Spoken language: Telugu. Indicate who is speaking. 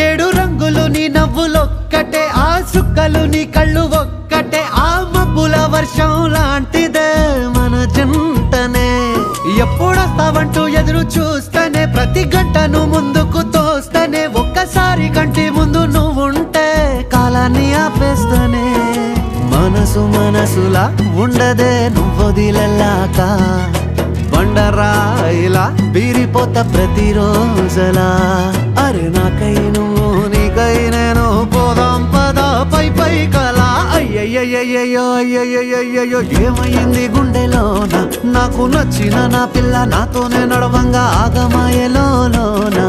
Speaker 1: ఏడు రంగులు నీ నవ్వులొక్కటే, ఆ సుక్కలు నీ కళ్ళు ఒక్కటే, ఆ మబ్బుల వర్షం లాంటిదే మన జంటనే. ఎప్పుడొస్తావంటూ ఎదురు చూస్తేనే, ప్రతి గంటను ముందుకు తోస్తేనే, ఒక్కసారి కంటి ముందు నువ్వుంటే కాలాన్ని ఆపేస్తేనే. మనసు మనసులా ఉండదే నువ్వొదిలెళ్ళాక, బండరాయిలా బీరిపోత ప్రతిరోజలా. అరే నాకై నువ్వు నీకై నేను, పోదాం పదా పై పై కలా. అయ్యయ్యయ్యో అయ్యయ్యయ్యో ఏమైంది గుండెలోన, నాకు నచ్చిన నా పిల్ల నాతోనే నడవంగా ఆగమాయలోనా.